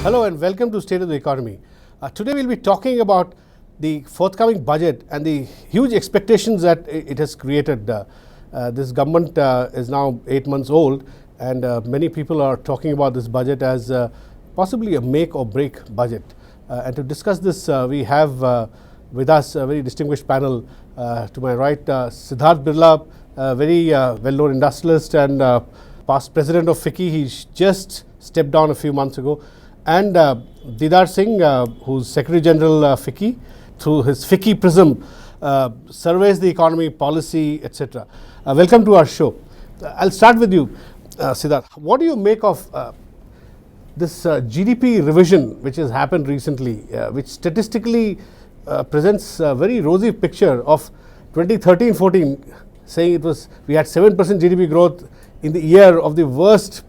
Hello and welcome to State of the Economy. Today we'll be talking about the forthcoming budget and the huge expectations that it has created. This government is now 8 months old, and many people are talking about this budget as possibly a make or break budget. And to discuss this, we have with us a very distinguished panel. To my right, Sidharth Birla, a very well-known industrialist and past president of FICCI. He's just stepped down a few months ago. And Didar Singh, who's Secretary General FICCI, through his FICCI prism, surveys the economy, policy, etc. Welcome to our show. I'll start with you, Sidharth. What do you make of this GDP revision which has happened recently, which statistically presents a very rosy picture of 2013-14, saying we had 7% GDP growth in the year of the worst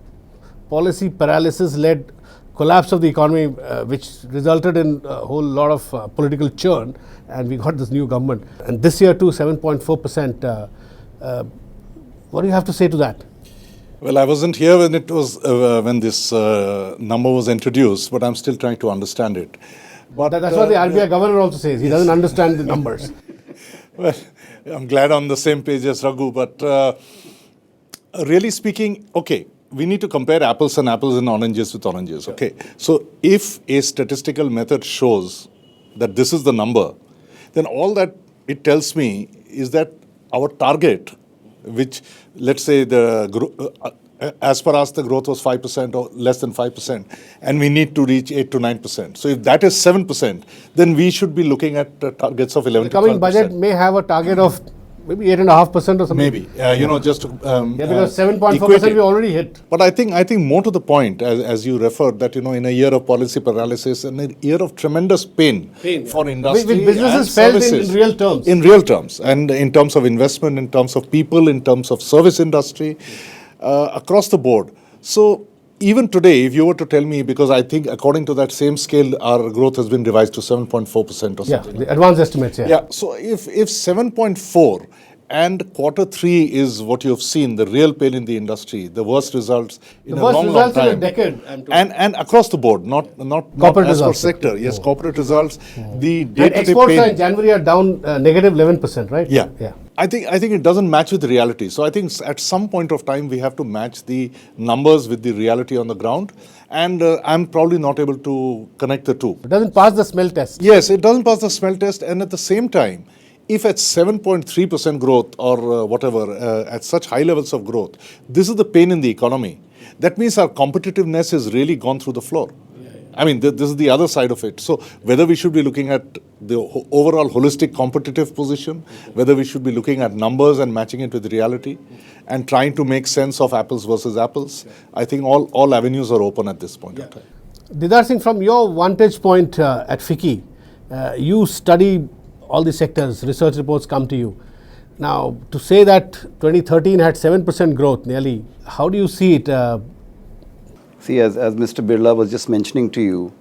policy paralysis-led collapse of the economy, which resulted in a whole lot of political churn, and we got this new government. And this year too, 7.4%. What do you have to say to that? Well, I wasn't here when it was when this number was introduced, but I'm still trying to understand it. But that's what the RBI governor also says. He doesn't understand the numbers. Well, I'm glad on the same page as Raghu, but really speaking, okay, we need to compare apples and oranges with oranges. Yeah. Okay, so if a statistical method shows that this is the number, then all that it tells me is that our target, which let's say as per us the growth was 5% or less than 5%, and we need to reach 8 to 9%. So if that is 7%, then we should be looking at targets of 11 to 12%. The coming budget may have a target of maybe 8.5% or something. Maybe, just to, because 7.4% we already hit. But I think more to the point, as you referred, that in a year of policy paralysis and a year of tremendous pain for industry, with businesses felt in real terms. In real terms, and in terms of investment, in terms of people, in terms of service industry, across the board. So even today, if you were to tell me, because I think according to that same scale, our growth has been revised to 7.4% or something. Yeah, the advanced estimates, Yeah, so if 7.4 and Q3 is what you have seen, the real pain in the industry, the worst results in a long time. In a decade. And across the board, not as per sector. Yes, corporate results. The day-to-day exports in January are down negative 11%, right? Yeah. I think it doesn't match with reality. So I think at some point of time we have to match the numbers with the reality on the ground. And I'm probably not able to connect the two. It doesn't pass the smell test. Yes, it doesn't pass the smell test. And at the same time, if at 7.3% growth or whatever, at such high levels of growth, this is the pain in the economy. That means our competitiveness has really gone through the floor. I mean, this is the other side of it. So whether we should be looking at the overall holistic competitive position, whether we should be looking at numbers and matching it with reality, and trying to make sense of apples versus apples, I think all avenues are open at this point of time. Didar Singh, from your vantage point at FICCI, you study all the sectors, research reports come to you. Now, to say that 2013 had 7% growth nearly, how do you see it? See, as Mr. Birla was just mentioning to you,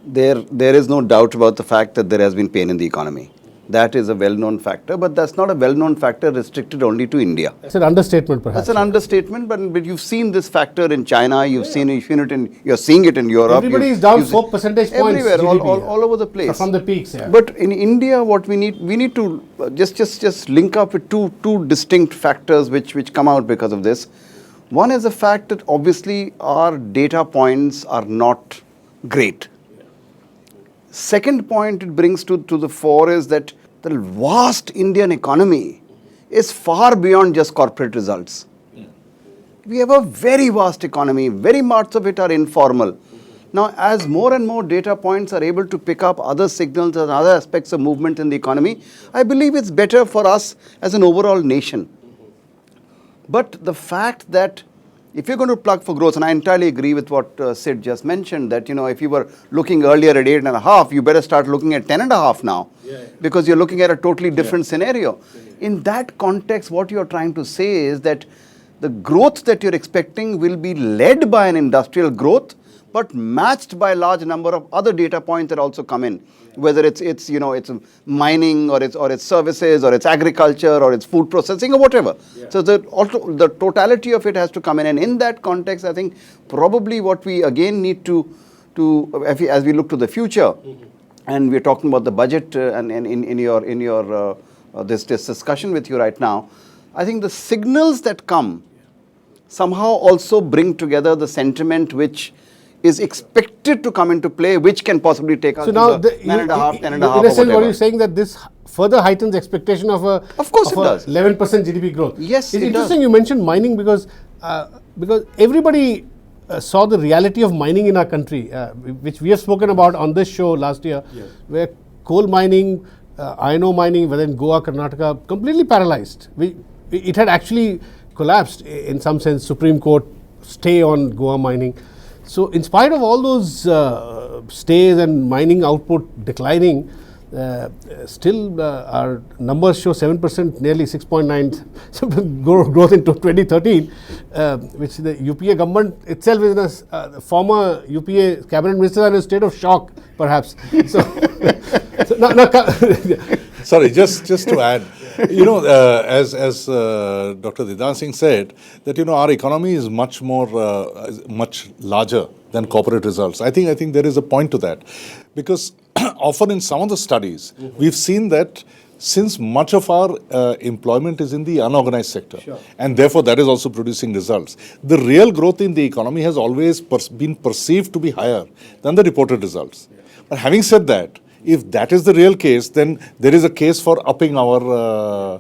there is no doubt about the fact that there has been pain in the economy. That is a well-known factor, but that's not a well-known factor restricted only to India. It's an understatement, perhaps. That's an understatement, but you've seen this factor in China, you're seeing it in Europe. Everybody is down 4 percentage points. Everywhere, all over the place. From the peaks, yeah. But in India, what we need to just link up with two distinct factors which come out because of this. One is the fact that obviously our data points are not great. Second point it brings to the fore is that the vast Indian economy is far beyond just corporate results. We have a very vast economy, very much of it are informal. Now, as more and more data points are able to pick up other signals and other aspects of movement in the economy, I believe it's better for us as an overall nation. But the fact that if you're going to plug for growth, and I entirely agree with what Sid just mentioned, that if you were looking earlier at 8.5, you better start looking at 10.5 now, because you're looking at a totally different scenario. In that context, what you're trying to say is that the growth that you're expecting will be led by an industrial growth, but matched by a large number of other data points that also come in. whether it's mining or it's services or it's agriculture or it's food processing or whatever. Yeah. So the totality of it has to come in, and in that context, I think probably what we again need to as we look to the future, and we're talking about the budget and in your this discussion with you right now, I think the signals that come somehow also bring together the sentiment which is expected to come into play, which can possibly take us So now, to 9.5, 10.5 in or a sense, what whatever. you're saying that this further heightens expectation of a Of course it does. 11% GDP growth. Yes, it's it interesting does. you mentioned mining because everybody saw the reality of mining in our country, which we have spoken about on this show last year, where coal mining, iron ore mining, whether in Goa, Karnataka, completely paralyzed. It had actually collapsed in some sense. Supreme Court stay on Goa mining. So, in spite of all those stays and mining output declining, still our numbers show 7%, nearly 6.9 growth into 2013, which the UPA government itself is in a former UPA cabinet ministers are in a state of shock, perhaps. So, Sorry, just to add, as Dr. Didar Singh said, that our economy is much larger than corporate results. I think there is a point to that, because often in some of the studies, we've seen that since much of our employment is in the unorganized sector, and therefore that is also producing results, the real growth in the economy has always been perceived to be higher than the reported results. But having said that, if that is the real case, then there is a case for upping our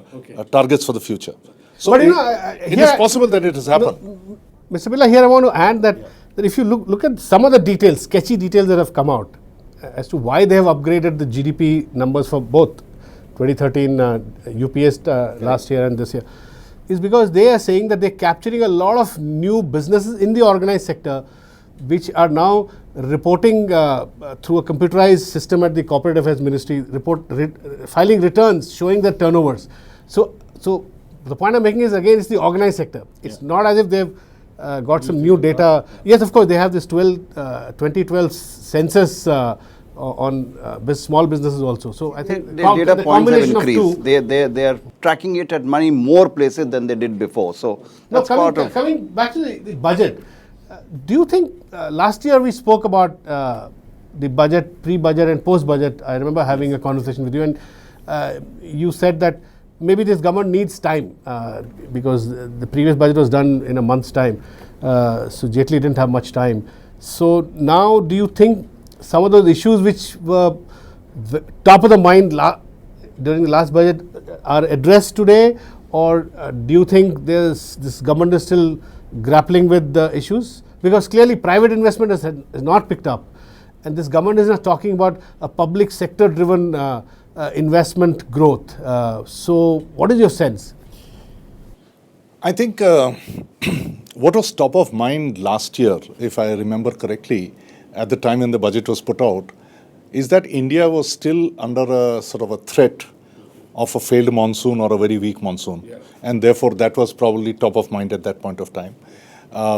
targets for the future. So But it is possible that it has happened. Mr. Birla, here I want to add that if you look at some of the details, sketchy details that have come out as to why they have upgraded the GDP numbers for both 2013 UPS last year and this year, is because they are saying that they're capturing a lot of new businesses in the organized sector, which are now reporting through a computerized system at the Corporate Affairs Ministry, filing returns showing their turnovers. So the point I'm making is, again, it's the organized sector. It's not as if they've got some new data. Yes, of course, they have this 2012 census on small businesses also. So I think the data the points have combination of increased. They are tracking it at many more places than they did before. So that's part of. Coming back to the budget, do you think last year we spoke about the budget, pre-budget and post-budget? I remember having a conversation with you, and you said that maybe this government needs time because the previous budget was done in a month's time. So Jaitley didn't have much time. So now, do you think some of those issues which were top of the mind during the last budget are addressed today, or do you think this government is still grappling with the issues? Because clearly private investment has not picked up, and this government is not talking about a public sector driven investment growth. So what is your sense? I think what was top of mind last year, if I remember correctly, at the time when the budget was put out, is that India was still under a sort of a threat of a failed monsoon or a very weak monsoon. And therefore that was probably top of mind at that point of time.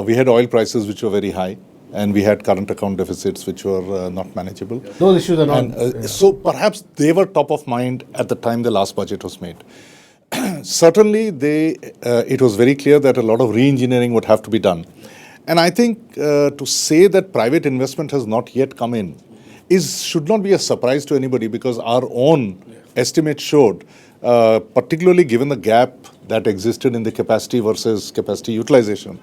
We had oil prices which were very high, and we had current account deficits which were not manageable. Those issues are not. So perhaps they were top of mind at the time the last budget was made. Certainly it was very clear that a lot of re-engineering would have to be done. And I think to say that private investment has not yet come in should not be a surprise to anybody, because our own estimates showed, particularly given the gap that existed in the capacity versus capacity utilization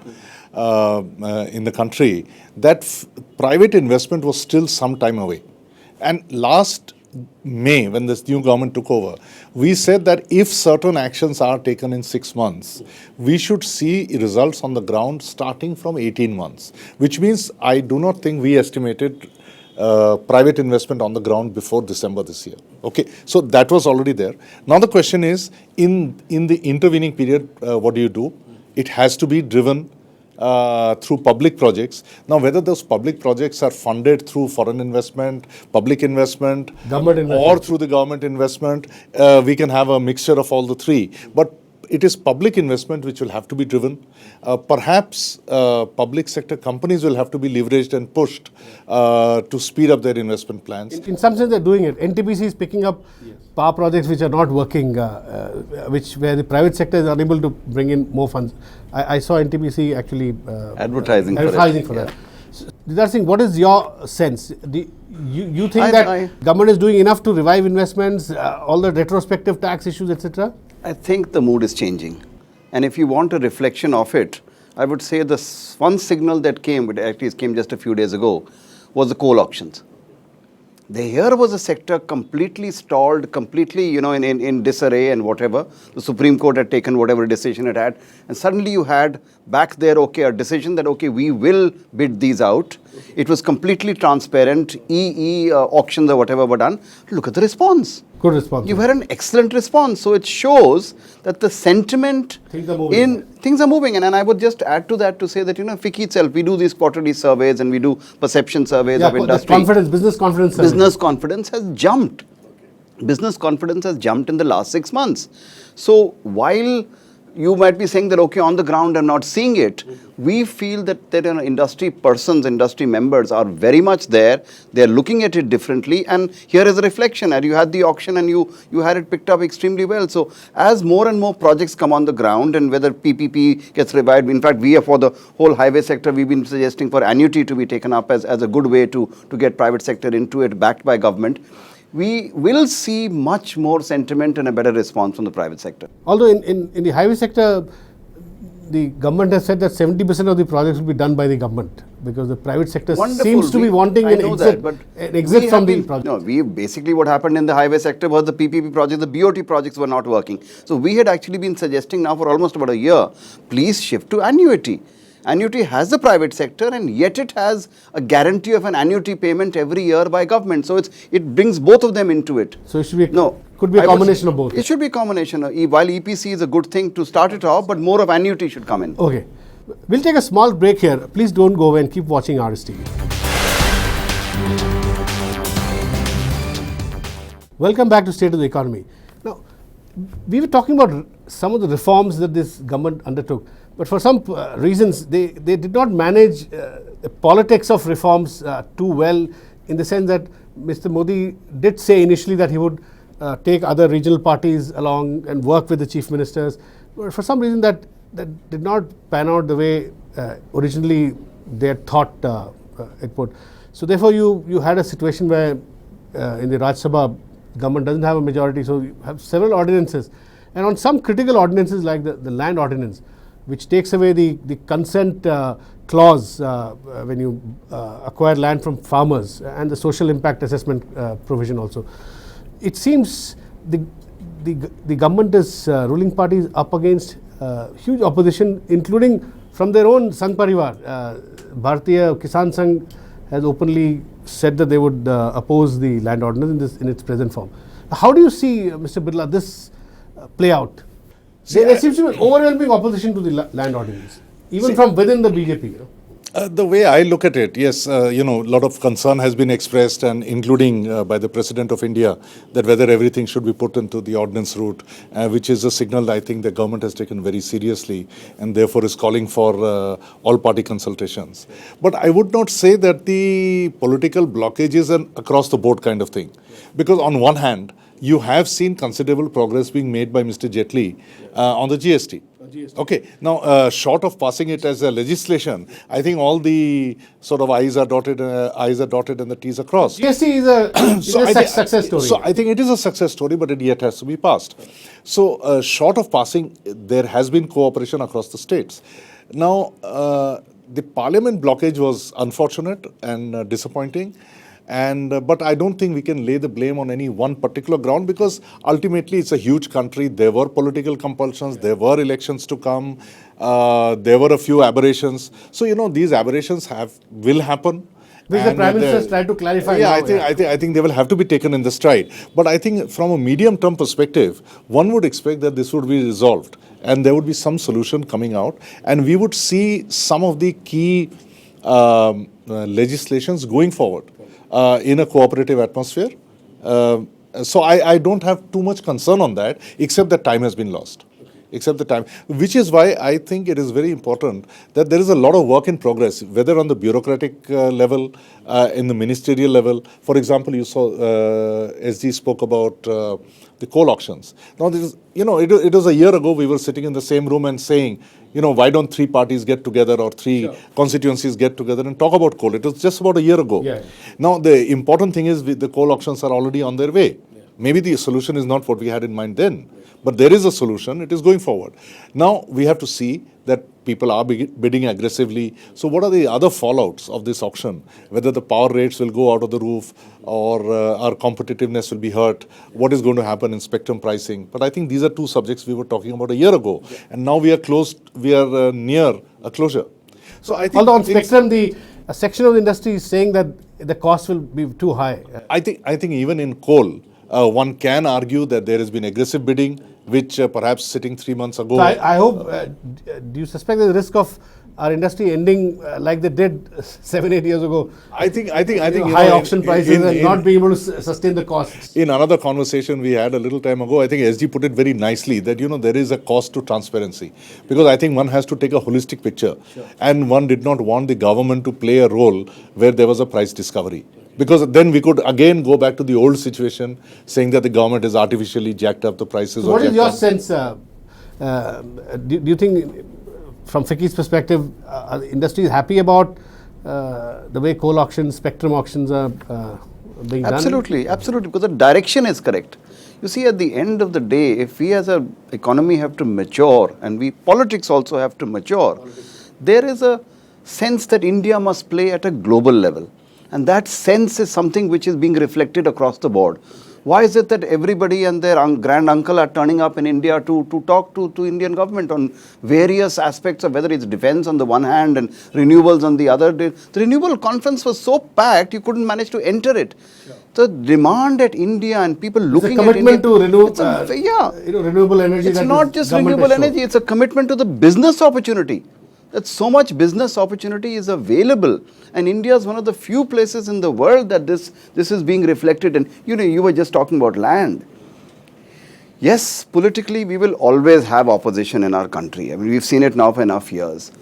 in the country, that private investment was still some time away. And last May, when this new government took over, we said that if certain actions are taken in 6 months, we should see results on the ground starting from 18 months, which means I do not think we estimated private investment on the ground before December this year. Okay, so that was already there. Now the question is, in the intervening period, what do you do? It has to be driven through public projects. Now, whether those public projects are funded through foreign investment, public investment, or through the government investment, we can have a mixture of all the three. But it is public investment which will have to be driven. Perhaps public sector companies will have to be leveraged and pushed to speed up their investment plans. In some sense, they're doing it. NTPC is picking up power projects which are not working, where the private sector is unable to bring in more funds. I saw NTPC actually advertising for that. Didar Singh, what is your sense? You think I- that I- government is doing enough to revive investments, all the retrospective tax issues, etc.? I think the mood is changing. And if you want a reflection of it, I would say the one signal that came, but actually it came just a few days ago, was the coal auctions. Here was a sector completely stalled, completely, in disarray and whatever. The Supreme Court had taken whatever decision it had. And suddenly you had back there, a decision that, we will bid these out. It was completely transparent. Auctions or whatever were done. Look at the response. Good response. You had an excellent response. So it shows that the sentiment Things are moving. things are moving. And I would just add to that to say that, FICCI itself, we do these quarterly surveys and we do perception surveys of industry. Business confidence. Business confidence has jumped. Business confidence has jumped in the last 6 months. So while you might be saying that, on the ground I'm not seeing it, we feel that industry persons, industry members are very much there. They're looking at it differently. And here is a reflection. And you had the auction and you had it picked up extremely well. So as more and more projects come on the ground and whether PPP gets revived, in fact, we are for the whole highway sector, we've been suggesting for annuity to be taken up as a good way to get private sector into it, backed by government. We will see much more sentiment and a better response from the private sector. Although in the highway sector, the government has said that 70% of the projects will be done by the government because the private sector seems to be wanting an exit from the project. No, basically what happened in the highway sector was the PPP projects, the BOT projects were not working. So we had actually been suggesting now for almost about a year, please shift to annuity. Annuity has the private sector and yet it has a guarantee of an annuity payment every year by government. So it brings both of them into it. So it should be could be a combination of both. It should be a combination. While EPC is a good thing to start it off, but more of annuity should come in. Okay. We'll take a small break here. Please don't go away and keep watching RSTV. Welcome back to State of the Economy. Now, we were talking about some of the reforms that this government undertook. But for some reasons, they did not manage the politics of reforms too well, in the sense that Mr. Modi did say initially that he would take other regional parties along and work with the chief ministers. But for some reason, that did not pan out the way originally they had thought it would. So therefore, you had a situation where in the Rajya Sabha, government doesn't have a majority, so you have several ordinances. And on some critical ordinances like the land ordinance, which takes away the consent clause when you acquire land from farmers, and the social impact assessment provision also. It seems the government is ruling party is up against huge opposition, including from their own Sangh Parivar. Bharatiya Kisan Sangh has openly said that they would oppose the land ordinance in its present form. How do you see, Mr. Birla, this play out? There seems to be overwhelming opposition to the land ordinance, even from within the BJP. The way I look at it, yes, a lot of concern has been expressed, and including by the President of India, that whether everything should be put into the ordinance route, which is a signal I think the government has taken very seriously, and therefore is calling for all-party consultations. But I would not say that the political blockage is an across-the-board kind of thing, because on one hand, you have seen considerable progress being made by Mr. Jaitley on the GST. Okay, now short of passing it as a legislation, I think all the sort of I's are dotted and the T's are crossed. GST is a success story. So I think it is a success story, but it yet has to be passed. So short of passing, there has been cooperation across the states. Now, the parliament blockage was unfortunate and disappointing. But I don't think we can lay the blame on any one particular ground, because ultimately it's a huge country. There were political compulsions, there were elections to come, there were a few aberrations. So, these aberrations will happen. Which the Prime Minister has tried to clarify. Yeah, I think they will have to be taken in the stride. But I think from a medium-term perspective, one would expect that this would be resolved and there would be some solution coming out. And we would see some of the key legislations going forward. In a cooperative atmosphere. So I don't have too much concern on that, except that time has been lost. except the time, which is why I think it is very important that there is a lot of work in progress, whether on the bureaucratic level, in the ministerial level. For example, you saw SG spoke about the coal auctions. Now, this is, it was a year ago we were sitting in the same room and saying, why don't three parties get together or three constituencies get together and talk about coal? It was just about a year ago. Yeah. Now, the important thing is the coal auctions are already on their way. Maybe the solution is not what we had in mind then, but there is a solution. It is going forward. Now, we have to see that people are bidding aggressively. So what are the other fallouts of this auction? Whether the power rates will go out of the roof or our competitiveness will be hurt. What is going to happen in spectrum pricing? But I think these are two subjects we were talking about a year ago. And now we are near a closure. So I think although on spectrum, a section of the industry is saying that the cost will be too high. I think even in coal, one can argue that there has been aggressive bidding, which perhaps sitting 3 months ago. So I hope, do you suspect there's a risk of our industry ending like they did 7-8 years ago? I think high auction prices and not being able to sustain the costs. In another conversation we had a little time ago, I think SG put it very nicely that there is a cost to transparency, because I think one has to take a holistic picture, and one did not want the government to play a role where there was a price discovery. Because then we could again go back to the old situation, saying that the government has artificially jacked up the prices. So what is your sense? Do you think, from FICCI's perspective, the industry is happy about the way coal auctions, spectrum auctions are being done? Absolutely, because the direction is correct. You see, at the end of the day, if we as an economy have to mature, and politics also have to mature, there is a sense that India must play at a global level. And that sense is something which is being reflected across the board. Why is it that everybody and their grand uncle are turning up in India to talk to Indian government on various aspects of whether it's defense on the one hand and renewables on the other? The renewable conference was so packed you couldn't manage to enter it. The demand at India and people looking at India. It's a commitment to renewable energy. It's not just renewable energy, it's a commitment to the business opportunity. That so much business opportunity is available, and India is one of the few places in the world that this is being reflected. And you were just talking about land. Yes, politically we will always have opposition in our country. I mean, we've seen it now for enough years.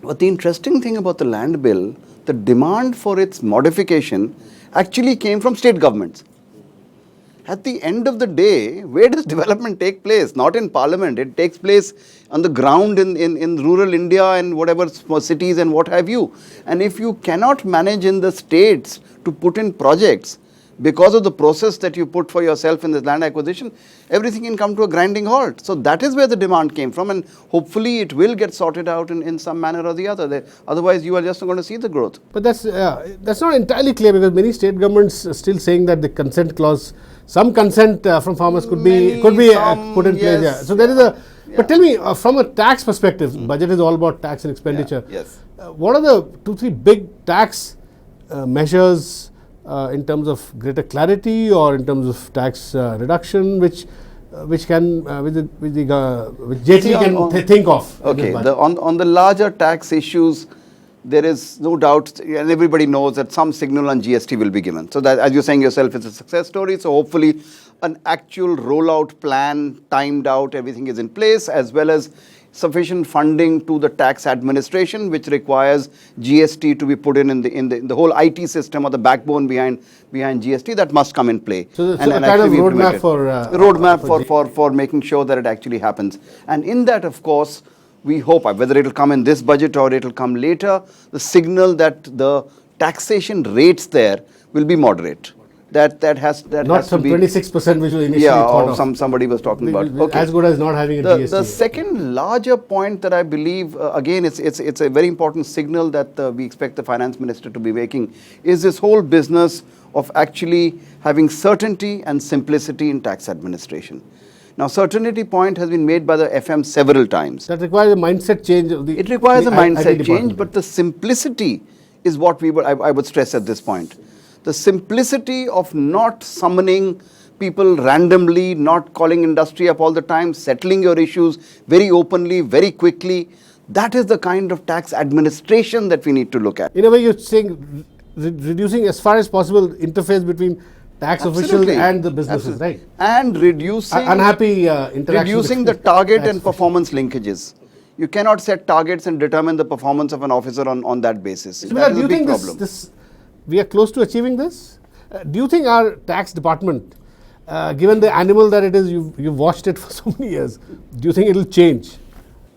But the interesting thing about the land bill, the demand for its modification actually came from state governments. At the end of the day, where does development take place? Not in parliament. It takes place on the ground in rural India and whatever cities and what have you. And if you cannot manage in the states to put in projects because of the process that you put for yourself in this land acquisition, everything can come to a grinding halt. So that is where the demand came from, and hopefully it will get sorted out in some manner or the other. Otherwise, you are just not going to see the growth. But that's not entirely clear, because many state governments are still saying that the consent clause, some consent from farmers could be put in place. Yeah. So there is a. But tell me, from a tax perspective, budget is all about tax and expenditure. Yes. What are the 2-3 big tax measures in terms of greater clarity or in terms of tax reduction, which JT can think of? Okay. On the larger tax issues, there is no doubt, and everybody knows that some signal on GST will be given. So that, as you're saying yourself, it's a success story. So hopefully an actual rollout plan, timed out, everything is in place, as well as sufficient funding to the tax administration, which requires GST to be put in the whole IT system or the backbone behind GST. That must come in play. So a kind of roadmap for making sure that it actually happens. And in that, of course, we hope, whether it will come in this budget or it will come later, the signal that the taxation rates there will be moderate. That has to be not some 26%, which was initially thought of. Somebody was talking about. Okay. As good as not having a GST. The second larger point that I believe, again, it's a very important signal that we expect the finance minister to be making, is this whole business of actually having certainty and simplicity in tax administration. Now, certainty point has been made by the FM several times. That requires a mindset change of the. It requires a mindset change, but the simplicity is what I would stress at this point. The simplicity of not summoning people randomly, not calling industry up all the time, settling your issues very openly, very quickly. That is the kind of tax administration that we need to look at. In a way, you're saying reducing as far as possible interface between tax officials Absolutely. and the businesses, Absolutely. right? And reducing Unhappy interaction. reducing the between target tax and performance linkages. You cannot set targets and determine the performance of an officer on that basis. So, That do is you a big think problem. this we are close to achieving this? Do you think our tax department, given the animal that it is, you've watched it for so many years, do you think it will change?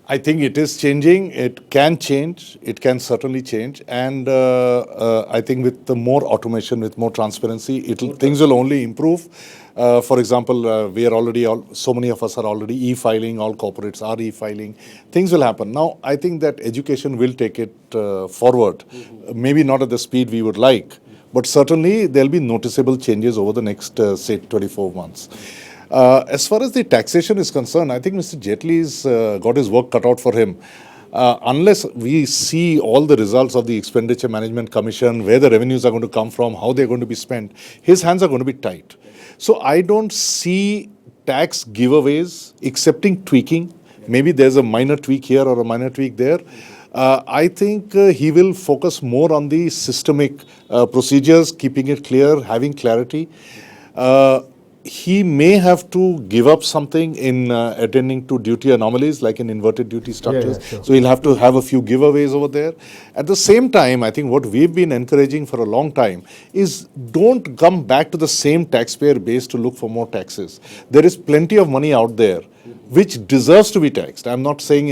I think it is changing. It can change. It can certainly change. And I think with the more automation, with more transparency, things will only improve. For example, we are already, so many of us are already e-filing, all corporates are e-filing. Things will happen. Now, I think that education will take it forward. Maybe not at the speed we would like, but certainly there'll be noticeable changes over the next, say, 24 months. As far as the taxation is concerned, I think Mr. Jaitley's got his work cut out for him. Unless we see all the results of the Expenditure Management Commission, where the revenues are going to come from, how they're going to be spent, his hands are going to be tight. So I don't see tax giveaways, excepting tweaking. Maybe there's a minor tweak here or a minor tweak there. I think he will focus more on the systemic procedures, keeping it clear, having clarity. He may have to give up something in attending to duty anomalies, like in inverted duty structures. Sure. So he'll have to have a few giveaways over there. At the same time, I think what we've been encouraging for a long time is don't come back to the same taxpayer base to look for more taxes. There is plenty of money out there which deserves to be taxed. I'm not saying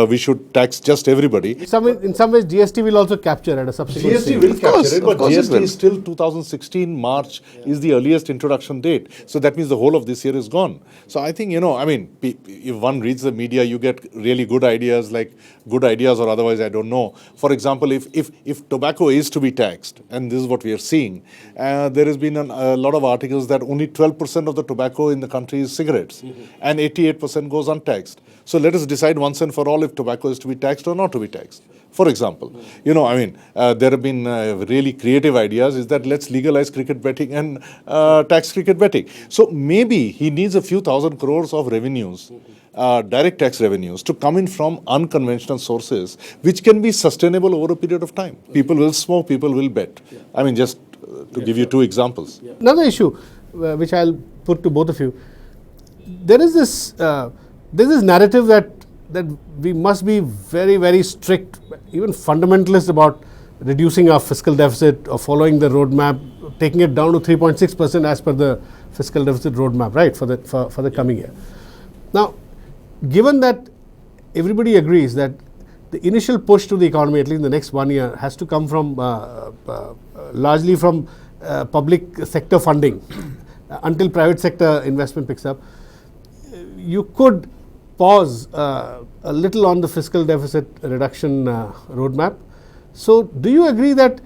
we should tax just everybody. In some ways, GST will also capture at a subsequent GST stage. will Of course, capture it, of but course it GST will. is still 2016 March is the earliest introduction date. So that means the whole of this year is gone. So I think, if one reads the media, you get really good ideas, like good ideas or otherwise, I don't know. For example, if tobacco is to be taxed, and this is what we are seeing, there has been a lot of articles that only 12% of the tobacco in the country is cigarettes, and 88% goes untaxed. So let us decide once and for all if tobacco is to be taxed or not to be taxed. For example, there have been really creative ideas, is that let's legalize cricket betting and tax cricket betting. So maybe he needs a few thousand crores of revenues, direct tax revenues, to come in from unconventional sources, which can be sustainable over a period of time. People will smoke, people will bet. Just to give you two examples. Another issue, which I'll put to both of you, there is this narrative that we must be very, very strict, even fundamentalist about reducing our fiscal deficit or following the roadmap, taking it down to 3.6% as per the fiscal deficit roadmap, right, for the coming year. Now, given that everybody agrees that the initial push to the economy, at least in the next 1 year, has to come from largely from public sector funding until private sector investment picks up, you could pause a little on the fiscal deficit reduction roadmap. So, do you agree that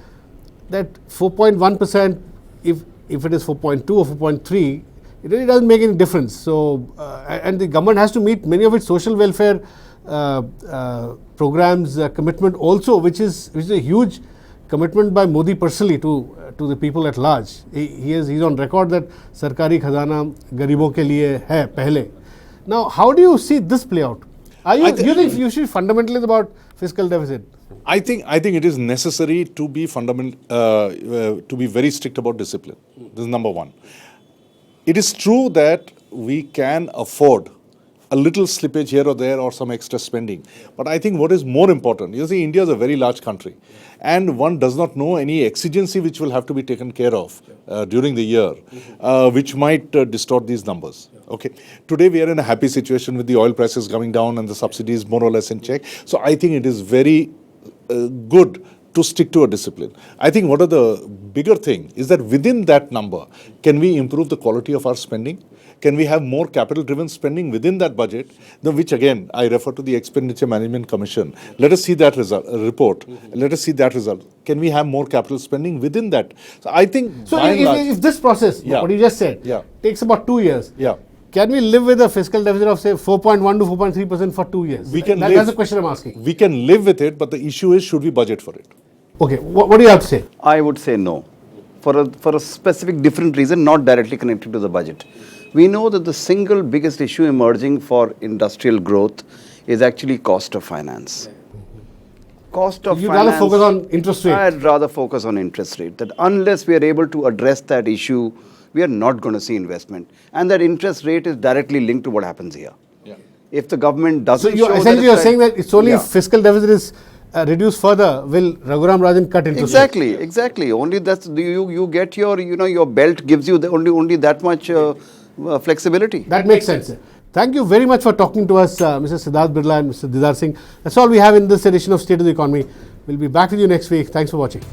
4.1%, if it is 4.2 or 4.3, it really doesn't make any difference? So, and the government has to meet many of its social welfare programs commitment also, which is a huge commitment by Modi personally to the people at large. He's on record that Sarkari Khazana Garibon ke liye hai pehle. Now, how do you see this play out? Do you think you should fundamentally about fiscal deficit? I think it is necessary to be to be very strict about discipline. This is number one. It is true that we can afford a little slippage here or there or some extra spending. But I think what is more important, you see, India is a very large country, and one does not know any exigency which will have to be taken care of during the year, which might distort these numbers. Okay. Today we are in a happy situation with the oil prices coming down and the subsidies more or less in check. So I think it is very good to stick to a discipline. I think what are the bigger thing is that within that number, can we improve the quality of our spending? Can we have more capital-driven spending within that budget? Which again, I refer to the Expenditure Management Commission. Let us see that report. Let us see that result. Can we have more capital spending within that? So I think. So if this process, what you just said, takes about 2 years. Can we live with a fiscal deficit of say 4.1 to 4.3% for 2 years? That's the question I'm asking. We can live with it, but the issue is, should we budget for it? Okay, what do you have to say? I would say no, for a specific different reason, not directly connected to the budget. We know that the single biggest issue emerging for industrial growth is actually cost of finance. cost of You'd finance. rather focus on interest rate. I'd rather focus on interest rate. That unless we are able to address that issue, we are not going to see investment. And that interest rate is directly linked to what happens here. Yeah. If the government So doesn't you're show essentially you're saying that it's only Yeah. if fiscal deficit is reduced further will Raghuram Rajan cut interest Exactly, exactly. Only that's you get your your belt gives you only that much flexibility. That makes sense. Thank you very much for talking to us, Mr. Sidharth Birla and Mr. Didar Singh. That's all we have in this edition of State of the Economy. We'll be back with you next week. Thanks for watching.